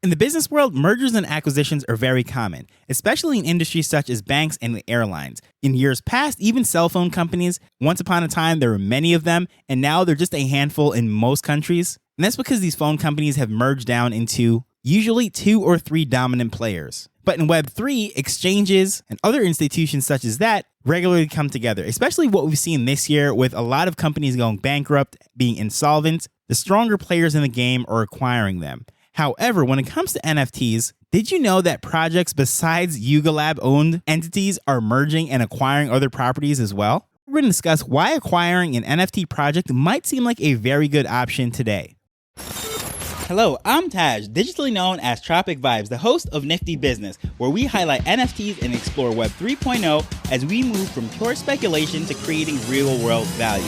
In the business world, mergers and acquisitions are very common, especially in industries such as banks and the airlines. In years past, even cell phone companies, once upon a time there were many of them, and now they're just a handful in most countries. And that's because these phone companies have merged down into usually 2 or 3 dominant players. But in Web3, exchanges and other institutions such as that regularly come together, especially what we've seen this year with a lot of companies going bankrupt, being insolvent. The stronger players in the game are acquiring them. However, when it comes to NFTs, did you know that projects besides Yuga Lab-owned entities are merging and acquiring other properties as well? We're going to discuss why acquiring an NFT project might seem like a very good option today. Hello, I'm Taj, digitally known as Tropic Vibes, the host of Nifty Business, where we highlight NFTs and explore Web 3.0 as we move from pure speculation to creating real-world value.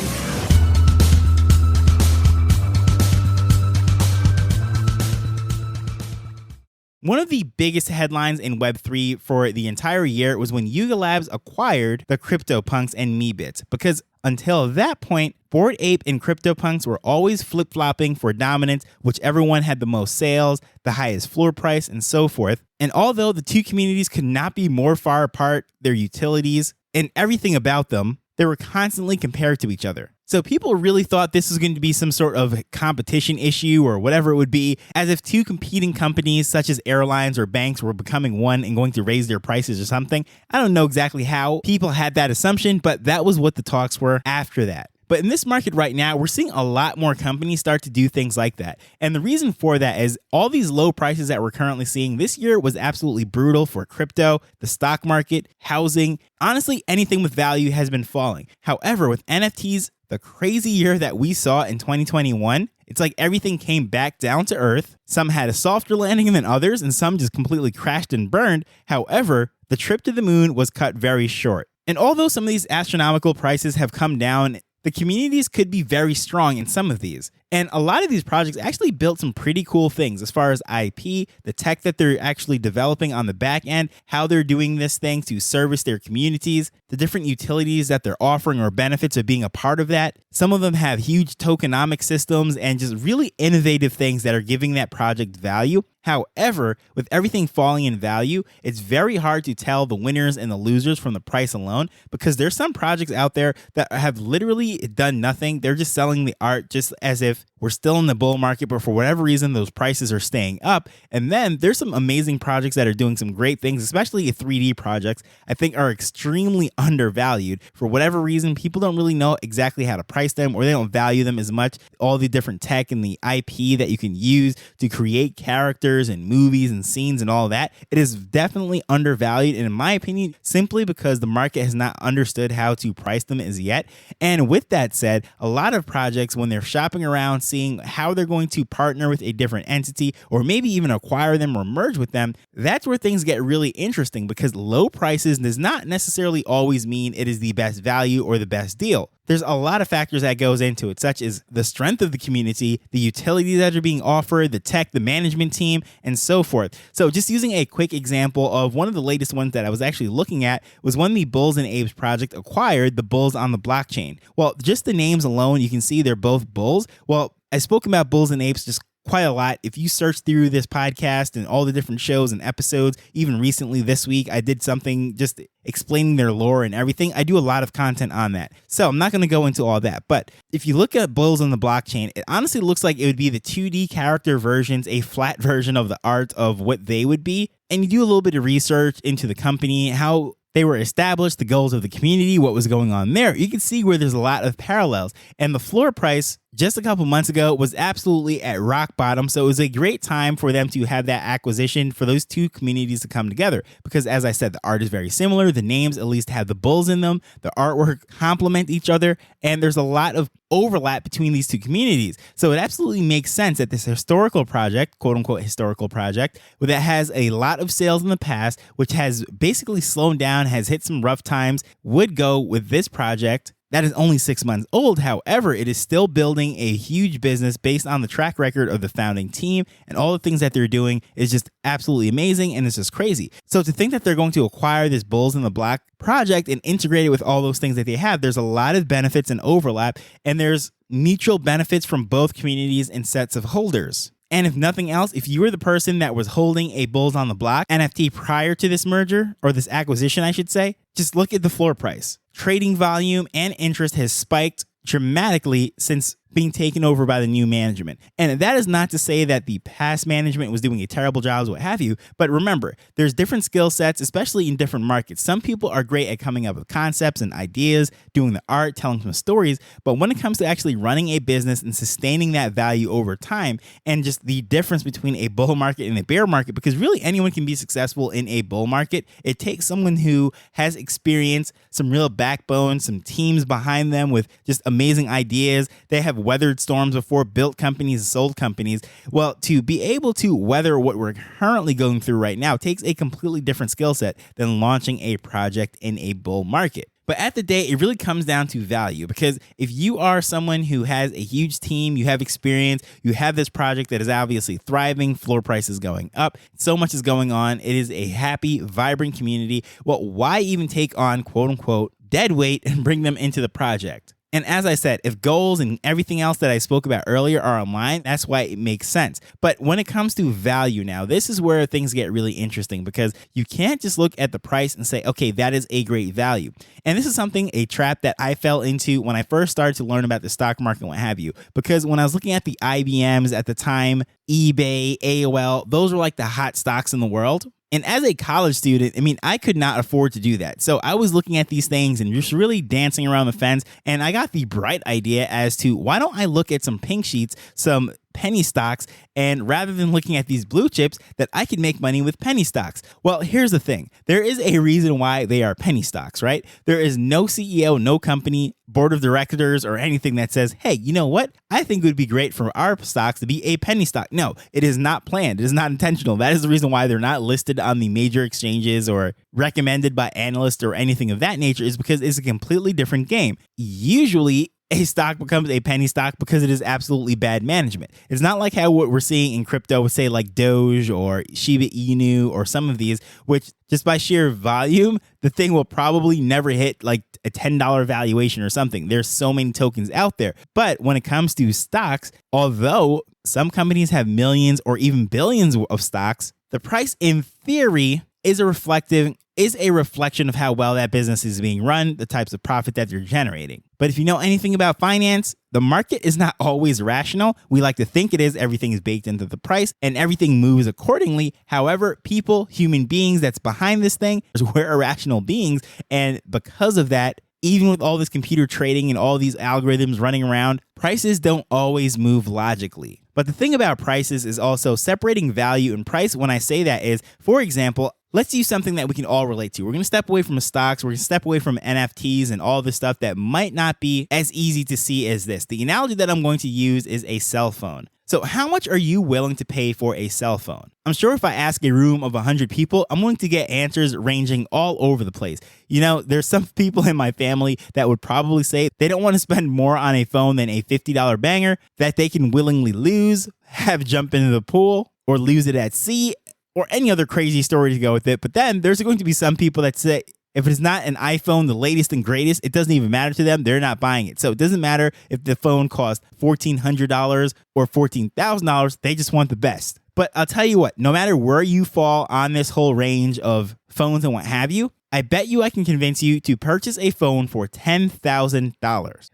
One of the biggest headlines in Web3 for the entire year was when Yuga Labs acquired the CryptoPunks and Meebits, because until that point, Bored Ape and CryptoPunks were always flip-flopping for dominance, whichever one had the most sales, the highest floor price, and so forth. And although the two communities could not be more far apart, their utilities and everything about them, they were constantly compared to each other. So people really thought this was going to be some sort of competition issue or whatever it would be, as if two competing companies such as airlines or banks were becoming one and going to raise their prices or something. I don't know exactly how people had that assumption, but that was what the talks were after that. But in this market right now, we're seeing a lot more companies start to do things like that. And the reason for that is all these low prices that we're currently seeing this year was absolutely brutal for crypto, the stock market, housing. Honestly, anything with value has been falling. However, with NFTs, the crazy year that we saw in 2021, it's like everything came back down to earth. Some had a softer landing than others, and some just completely crashed and burned. However, the trip to the moon was cut very short. And although some of these astronomical prices have come down, the communities could be very strong in some of these. And a lot of these projects actually built some pretty cool things as far as IP, the tech that they're actually developing on the back end, how they're doing this thing to service their communities, the different utilities that they're offering or benefits of being a part of that. Some of them have huge tokenomic systems and just really innovative things that are giving that project value. However, with everything falling in value, it's very hard to tell the winners and the losers from the price alone, because there's some projects out there that have literally done nothing. They're just selling the art just as if we're still in the bull market, but for whatever reason, those prices are staying up. And then there's some amazing projects that are doing some great things, especially 3D projects, I think are extremely undervalued. For whatever reason, people don't really know exactly how to price them, or they don't value them as much. All the different tech and the IP that you can use to create characters and movies and scenes and all that, it is definitely undervalued. And in my opinion, simply because the market has not understood how to price them as yet. And with that said, a lot of projects, when they're shopping around, seeing how they're going to partner with a different entity or maybe even acquire them or merge with them, that's where things get really interesting, because low prices does not necessarily always mean it is the best value or the best deal. There's a lot of factors that goes into it, such as the strength of the community, the utilities that are being offered, the tech, the management team, and so forth. So just using a quick example of one of the latest ones that I was actually looking at was when the Bulls and Apes project acquired the Bulls on the blockchain. Well, just the names alone, you can see they're both bulls. Well, I've spoken about Bulls and Apes just quite a lot. If you search through this podcast and all the different shows and episodes, even recently this week, I did something just explaining their lore and everything. I do a lot of content on that. So I'm not going to go into all that. But if you look at Bulls on the blockchain, it honestly looks like it would be the 2D character versions, a flat version of the art of what they would be. And you do a little bit of research into the company, how they were established, the goals of the community, what was going on there. You can see where there's a lot of parallels. And the floor price just a couple months ago was absolutely at rock bottom. So it was a great time for them to have that acquisition, for those two communities to come together. Because as I said, the art is very similar. The names at least have the bulls in them. The artwork complement each other. And there's a lot of overlap between these two communities. So it absolutely makes sense that this historical project, quote unquote historical project, that has a lot of sales in the past, which has basically slowed down, has hit some rough times, would go with this project that is only 6 months old. However, it is still building a huge business based on the track record of the founding team, and all the things that they're doing is just absolutely amazing, and it's just crazy. So to think that they're going to acquire this Bulls in the Block project and integrate it with all those things that they have, there's a lot of benefits and overlap, and there's mutual benefits from both communities and sets of holders. And if nothing else, if you were the person that was holding a Bulls on the Block NFT prior to this merger, or this acquisition, I should say, just look at the floor price. Trading volume and interest has spiked dramatically since being taken over by the new management. And that is not to say that the past management was doing a terrible job, what have you, but remember, there's different skill sets, especially in different markets. Some people are great at coming up with concepts and ideas, doing the art, telling some stories, but when it comes to actually running a business and sustaining that value over time, and just the difference between a bull market and a bear market, because really anyone can be successful in a bull market, it takes someone who has experience, some real backbone, some teams behind them with just amazing ideas. They have weathered storms before, built companies, sold companies. Well, to be able to weather what we're currently going through right now takes a completely different skill set than launching a project in a bull market. But at the day, it really comes down to value, because if you are someone who has a huge team, you have experience, you have this project that is obviously thriving, floor prices going up, so much is going on, it is a happy, vibrant community. Well, why even take on quote unquote dead weight and bring them into the project? And as I said, if goals and everything else that I spoke about earlier are online, that's why it makes sense. But when it comes to value now, this is where things get really interesting, because you can't just look at the price and say, okay, that is a great value. And this is a trap that I fell into when I first started to learn about the stock market and what have you. Because when I was looking at the IBMs at the time, eBay, AOL, those were like the hot stocks in the world. And as a college student, I could not afford to do that. So I was looking at these things and just really dancing around the fence. And I got the bright idea as to why don't I look at some pink sheets, some penny stocks, and rather than looking at these blue chips, that I could make money with penny stocks. Well, here's the thing. There is a reason why they are penny stocks, right? There is no CEO, no company, board of directors, or anything that says, hey, you know what? I think it would be great for our stocks to be a penny stock. No, it is not planned. It is not intentional. That is the reason why they're not listed on the major exchanges or recommended by analysts or anything of that nature, is because it's a completely different game. Usually, a stock becomes a penny stock because it is absolutely bad management. It's not like how what we're seeing in crypto with, say, like Doge or Shiba Inu or some of these, which just by sheer volume, the thing will probably never hit like a $10 valuation or something. There's so many tokens out there. But when it comes to stocks, although some companies have millions or even billions of stocks, the price in theory is a reflection of how well that business is being run, the types of profit that they're generating. But if you know anything about finance, the market is not always rational. We like to think it is. Everything is baked into the price and everything moves accordingly. However, people, human beings that's behind this thing, we're irrational beings. And because of that, even with all this computer trading and all these algorithms running around, prices don't always move logically. But the thing about prices is also separating value and price. When I say that is, for example, let's use something that we can all relate to. We're going to step away from the stocks. We're going to step away from NFTs and all this stuff that might not be as easy to see as this. The analogy that I'm going to use is a cell phone. So how much are you willing to pay for a cell phone? I'm sure if I ask a room of 100 people, I'm going to get answers ranging all over the place. You know, there's some people in my family that would probably say they don't want to spend more on a phone than a $50 banger that they can willingly lose, have jump into the pool, or lose it at sea, or any other crazy story to go with it. But then there's going to be some people that say, if it's not an iPhone, the latest and greatest, it doesn't even matter to them. They're not buying it. So it doesn't matter if the phone costs $1,400 or $14,000. They just want the best. But I'll tell you what, no matter where you fall on this whole range of phones and what have you, I bet you I can convince you to purchase a phone for $10,000.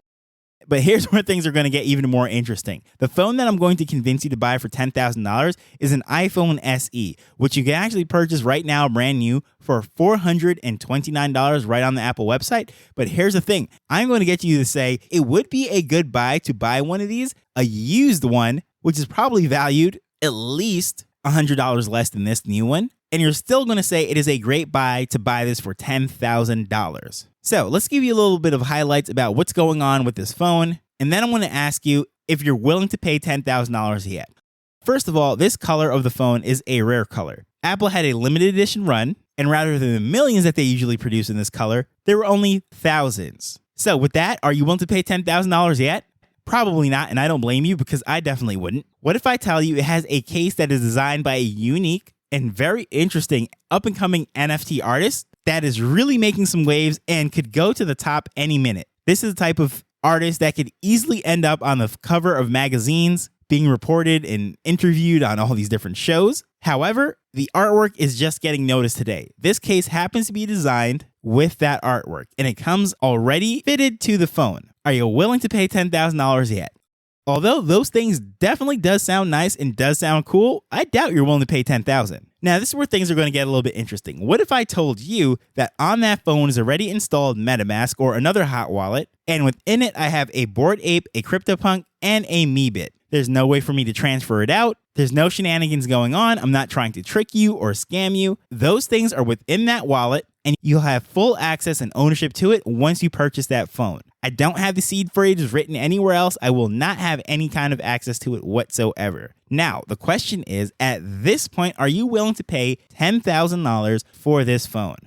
But here's where things are going to get even more interesting. The phone that I'm going to convince you to buy for $10,000 is an iPhone SE, which you can actually purchase right now, brand new, for $429 right on the Apple website. But here's the thing. I'm going to get you to say it would be a good buy to buy one of these, a used one, which is probably valued at least $100 less than this new one. And you're still going to say it is a great buy to buy this for $10,000. So let's give you a little bit of highlights about what's going on with this phone. And then I'm going to ask you if you're willing to pay $10,000 yet. First of all, this color of the phone is a rare color. Apple had a limited edition run, and rather than the millions that they usually produce in this color, there were only thousands. So with that, are you willing to pay $10,000 yet? Probably not, and I don't blame you because I definitely wouldn't. What if I tell you it has a case that is designed by a unique and very interesting up-and-coming NFT artist that is really making some waves and could go to the top any minute? This is the type of artist that could easily end up on the cover of magazines, being reported and interviewed on all these different shows. However, the artwork is just getting noticed today. This case happens to be designed with that artwork, and it comes already fitted to the phone. Are you willing to pay $10,000 yet? Although those things definitely does sound nice and does sound cool, I doubt you're willing to pay $10,000. Now, this is where things are going to get a little bit interesting. What if I told you that on that phone is already installed MetaMask or another hot wallet, and within it I have a Bored Ape, a CryptoPunk, and a Meebit? There's no way for me to transfer it out. There's no shenanigans going on. I'm not trying to trick you or scam you. Those things are within that wallet, and you'll have full access and ownership to it once you purchase that phone. I don't have the seed phrase written anywhere else. I will not have any kind of access to it whatsoever. Now, the question is, at this point, are you willing to pay $10,000 for this phone?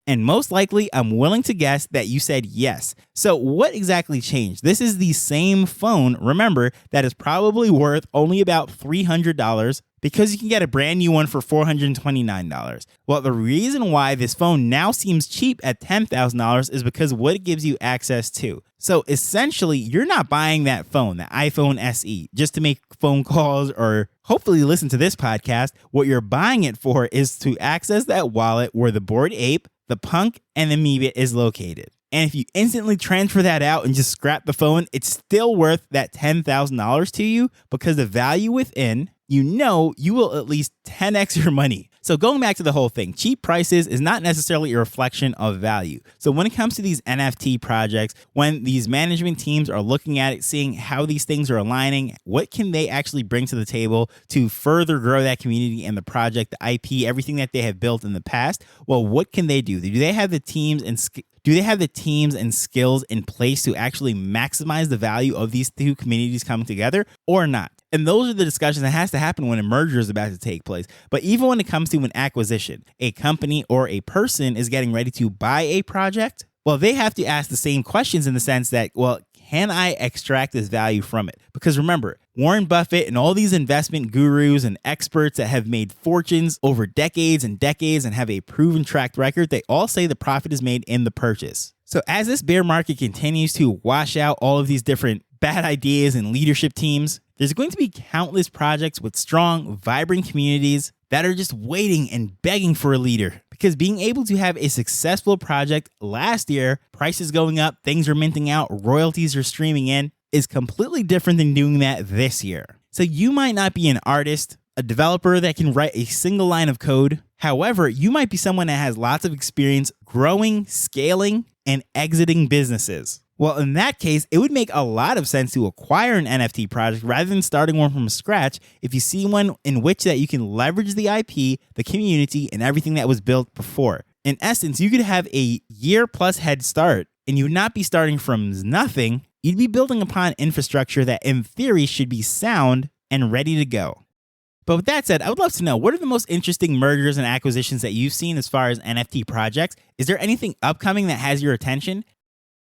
And most likely, I'm willing to guess that you said yes. So what exactly changed? This is the same phone, remember, that is probably worth only about $300 because you can get a brand new one for $429. Well, the reason why this phone now seems cheap at $10,000 is because what it gives you access to. So essentially, you're not buying that phone, the iPhone SE, just to make phone calls or hopefully listen to this podcast. What you're buying it for is to access that wallet where the Bored Ape, the Punk, and the Meebit is located. And if you instantly transfer that out and just scrap the phone, it's still worth that $10,000 to you because the value within, you know, you will at least 10x your money. So going back to the whole thing, cheap prices is not necessarily a reflection of value. So when it comes to these NFT projects, when these management teams are looking at it, seeing how these things are aligning, what can they actually bring to the table to further grow that community and the project, the IP, everything that they have built in the past? Well, what can they do? Do they have the teams and skills in place to actually maximize the value of these two communities coming together or not? And those are the discussions that has to happen when a merger is about to take place. But even when it comes to an acquisition, a company or a person is getting ready to buy a project, well, they have to ask the same questions in the sense that, well, can I extract this value from it? Because remember, Warren Buffett and all these investment gurus and experts that have made fortunes over decades and decades and have a proven track record, they all say the profit is made in the purchase. So as this bear market continues to wash out all of these different bad ideas and leadership teams, there's going to be countless projects with strong, vibrant communities that are just waiting and begging for a leader. Because being able to have a successful project last year, prices going up, things are minting out, royalties are streaming in, is completely different than doing that this year. So you might not be an artist, a developer that can write a single line of code. However, you might be someone that has lots of experience growing, scaling, and exiting businesses. Well, in that case, it would make a lot of sense to acquire an NFT project rather than starting one from scratch if you see one in which that you can leverage the IP, the community, and everything that was built before. In essence, you could have a year-plus head start, and you would not be starting from nothing. You'd be building upon infrastructure that, in theory, should be sound and ready to go. But with that said, I would love to know, what are the most interesting mergers and acquisitions that you've seen as far as NFT projects? Is there anything upcoming that has your attention?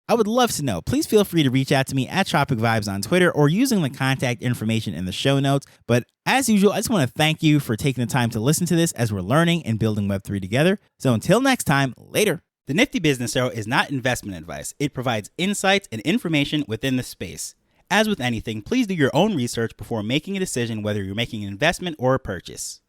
I would love to know. Please feel free to reach out to me at Tropic Vibes on Twitter or using the contact information in the show notes. But as usual, I just want to thank you for taking the time to listen to this as we're learning and building Web3 together. So until next time, later. The Nifty Business Arrow is not investment advice. It provides insights and information within the space. As with anything, please do your own research before making a decision whether you're making an investment or a purchase.